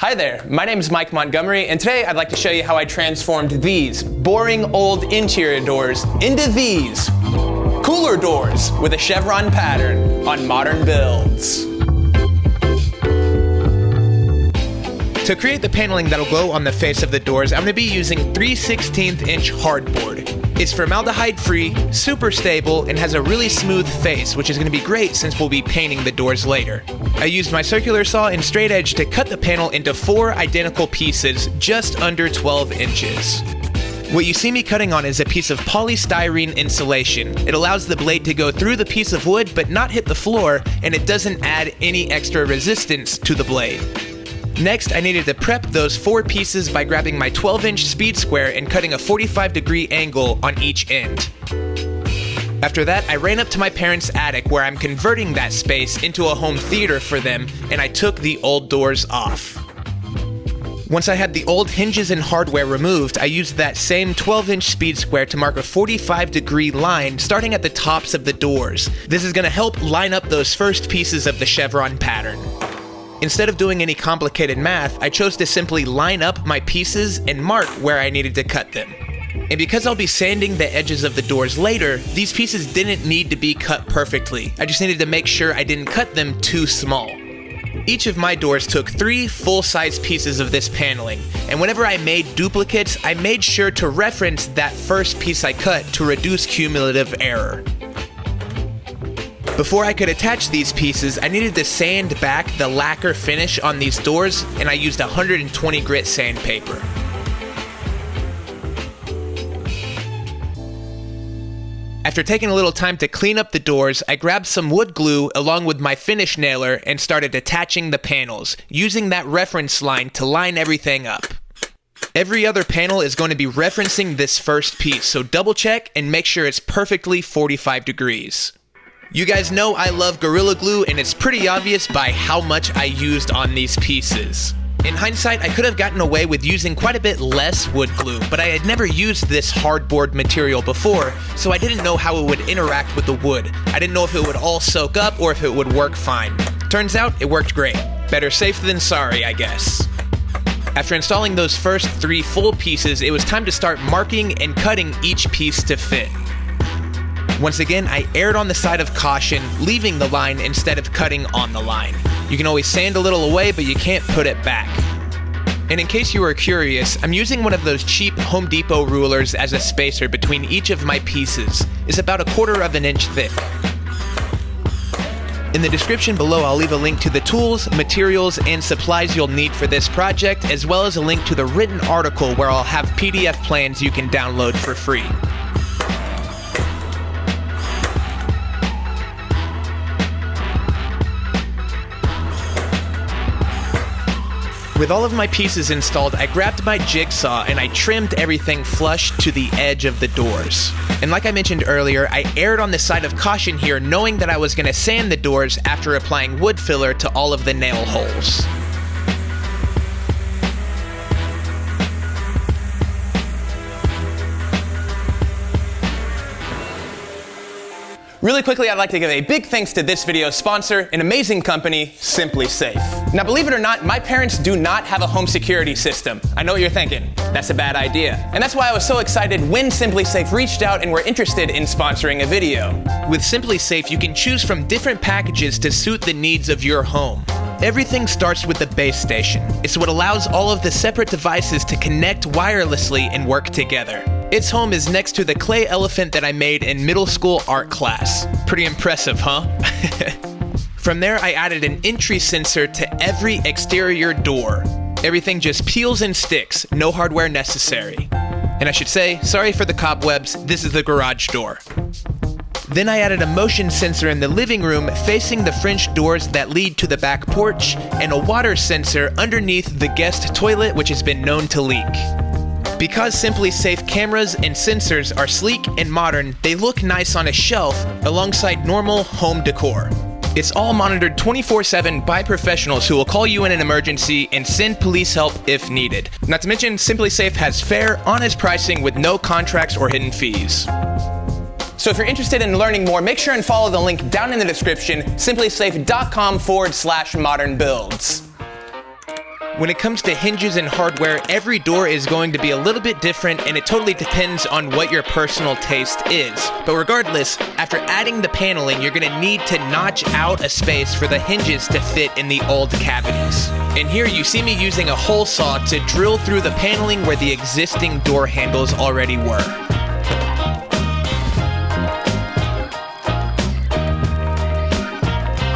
Hi there, my name is Mike Montgomery, and today I'd like to show you how I transformed these boring old interior doors into these cooler doors with a chevron pattern on modern builds. To create the paneling that'll go on the face of the doors, I'm going to be using 3/16" hardboard. It's formaldehyde-free, super stable, and has a really smooth face, which is going to be great since we'll be painting the doors later. I used my circular saw and straight edge to cut the panel into 4 identical pieces, just under 12 inches. What you see me cutting on is a piece of polystyrene insulation. It allows the blade to go through the piece of wood but not hit the floor, and it doesn't add any extra resistance to the blade. Next, I needed to prep those 4 pieces by grabbing my 12-inch speed square and cutting a 45-degree angle on each end. After that, I ran up to my parents' attic where I'm converting that space into a home theater for them, and I took the old doors off. Once I had the old hinges and hardware removed, I used that same 12-inch speed square to mark a 45-degree line starting at the tops of the doors. This is going to help line up those first pieces of the chevron pattern. Instead of doing any complicated math, I chose to simply line up my pieces and mark where I needed to cut them. And because I'll be sanding the edges of the doors later, these pieces didn't need to be cut perfectly. I just needed to make sure I didn't cut them too small. Each of my doors took 3 full-size pieces of this paneling, and whenever I made duplicates, I made sure to reference that first piece I cut to reduce cumulative error. Before I could attach these pieces, I needed to sand back the lacquer finish on these doors, and I used 120 grit sandpaper. After taking a little time to clean up the doors, I grabbed some wood glue along with my finish nailer and started attaching the panels, using that reference line to line everything up. Every other panel is going to be referencing this first piece, so double check and make sure it's perfectly 45 degrees. You guys know I love Gorilla Glue, and it's pretty obvious by how much I used on these pieces. In hindsight, I could have gotten away with using quite a bit less wood glue, but I had never used this hardboard material before, so I didn't know how it would interact with the wood. I didn't know if it would all soak up or if it would work fine. Turns out, it worked great. Better safe than sorry, I guess. After installing those first 3 full pieces, it was time to start marking and cutting each piece to fit. Once again, I erred on the side of caution, leaving the line instead of cutting on the line. You can always sand a little away, but you can't put it back. And in case you were curious, I'm using one of those cheap Home Depot rulers as a spacer between each of my pieces. It's about 1/4 of an inch thick. In the description below, I'll leave a link to the tools, materials, and supplies you'll need for this project, as well as a link to the written article where I'll have PDF plans you can download for free. With all of my pieces installed, I grabbed my jigsaw and I trimmed everything flush to the edge of the doors. And like I mentioned earlier, I erred on the side of caution here, knowing that I was going to sand the doors after applying wood filler to all of the nail holes. Really quickly, I'd like to give a big thanks to this video's sponsor, an amazing company, Simply Safe. Now, believe it or not, my parents do not have a home security system. I know what you're thinking. That's a bad idea. And that's why I was so excited when Simply Safe reached out and were interested in sponsoring a video. With Simply Safe, you can choose from different packages to suit the needs of your home. Everything starts with the base station. It's what allows all of the separate devices to connect wirelessly and work together. Its home is next to the clay elephant that I made in middle school art class. Pretty impressive, huh? From there, I added an entry sensor to every exterior door. Everything just peels and sticks, no hardware necessary. And I should say, sorry for the cobwebs, this is the garage door. Then I added a motion sensor in the living room facing the French doors that lead to the back porch, and a water sensor underneath the guest toilet, which has been known to leak. Because Simply Safe cameras and sensors are sleek and modern, they look nice on a shelf alongside normal home decor. It's all monitored 24/7 by professionals who will call you in an emergency and send police help if needed. Not to mention, Simply Safe has fair, honest pricing with no contracts or hidden fees. So if you're interested in learning more, make sure and follow the link down in the description, simplysafe.com/modern builds. When it comes to hinges and hardware, every door is going to be a little bit different, and it totally depends on what your personal taste is. But regardless, after adding the paneling, you're going to need to notch out a space for the hinges to fit in the old cavities. And here you see me using a hole saw to drill through the paneling where the existing door handles already were.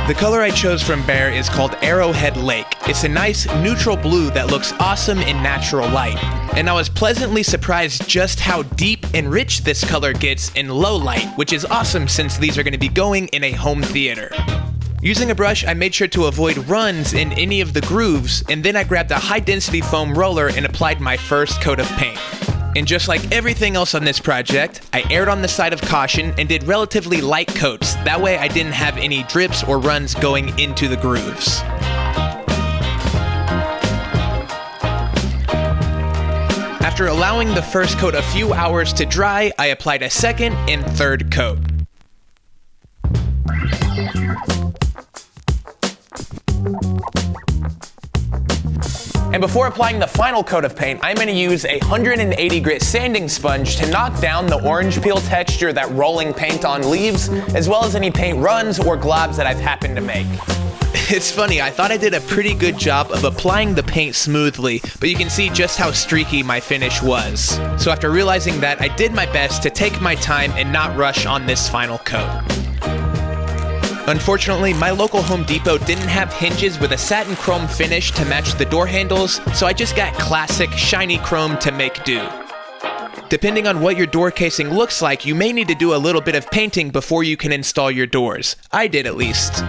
The color I chose from Behr is called Arrowhead Lake. It's a nice neutral blue that looks awesome in natural light. And I was pleasantly surprised just how deep and rich this color gets in low light, which is awesome since these are going to be going in a home theater. Using a brush, I made sure to avoid runs in any of the grooves, and then I grabbed a high-density foam roller and applied my first coat of paint. And just like everything else on this project, I erred on the side of caution and did relatively light coats. That way I didn't have any drips or runs going into the grooves. After allowing the first coat a few hours to dry, I applied a second and third coat. And before applying the final coat of paint, I'm going to use a 180 grit sanding sponge to knock down the orange peel texture that rolling paint on leaves, as well as any paint runs or globs that I've happened to make. It's funny, I thought I did a pretty good job of applying the paint smoothly, but you can see just how streaky my finish was. So after realizing that, I did my best to take my time and not rush on this final coat. Unfortunately, my local Home Depot didn't have hinges with a satin chrome finish to match the door handles, so I just got classic shiny chrome to make do. Depending on what your door casing looks like, you may need to do a little bit of painting before you can install your doors. I did at least.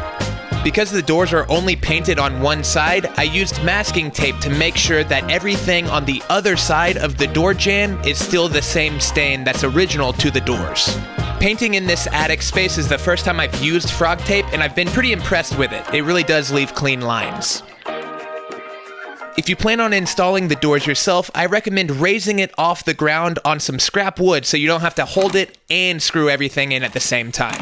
Because the doors are only painted on one side, I used masking tape to make sure that everything on the other side of the door jamb is still the same stain that's original to the doors. Painting in this attic space is the first time I've used frog tape, and I've been pretty impressed with it. It really does leave clean lines. If you plan on installing the doors yourself, I recommend raising it off the ground on some scrap wood so you don't have to hold it and screw everything in at the same time.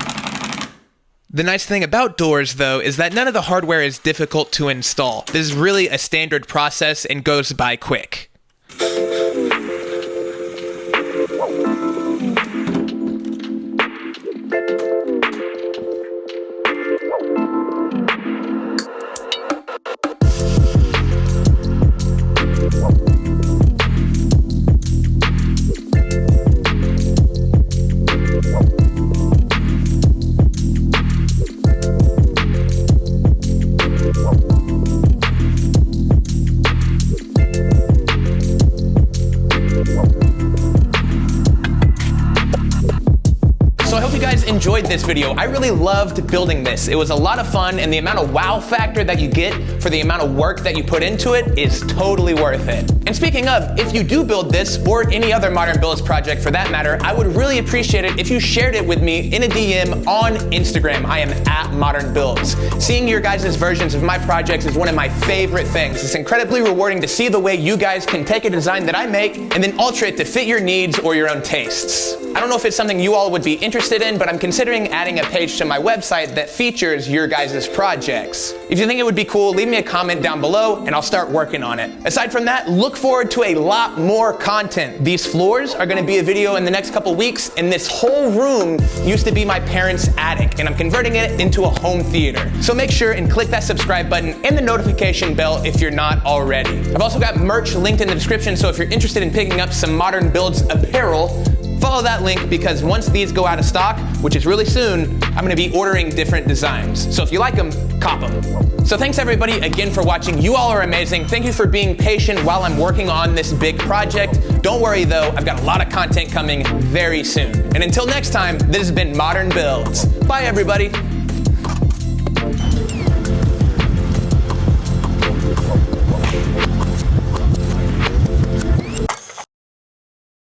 The nice thing about doors, though, is that none of the hardware is difficult to install. This is really a standard process and goes by quick. Enjoyed this video. I really loved building this. It was a lot of fun, and the amount of wow factor that you get for the amount of work that you put into it is totally worth it. And speaking of, if you do build this or any other Modern Builds project for that matter, I would really appreciate it if you shared it with me in a DM on Instagram. I am at Modern Builds. Seeing your guys' versions of my projects is one of my favorite things. It's incredibly rewarding to see the way you guys can take a design that I make and then alter it to fit your needs or your own tastes. I don't know if it's something you all would be interested in, but I'm considering adding a page to my website that features your guys' projects. If you think it would be cool, leave me a comment down below and I'll start working on it. Aside from that, look forward to a lot more content. These floors are gonna be a video in the next couple weeks, and this whole room used to be my parents' attic, and I'm converting it into a home theater. So make sure and click that subscribe button and the notification bell if you're not already. I've also got merch linked in the description, so if you're interested in picking up some Modern Builds apparel, follow that link, because once these go out of stock, which is really soon, I'm gonna be ordering different designs. So if you like them, cop them. So thanks everybody again for watching. You all are amazing. Thank you for being patient while I'm working on this big project. Don't worry though, I've got a lot of content coming very soon. And until next time, this has been Modern Builds. Bye everybody.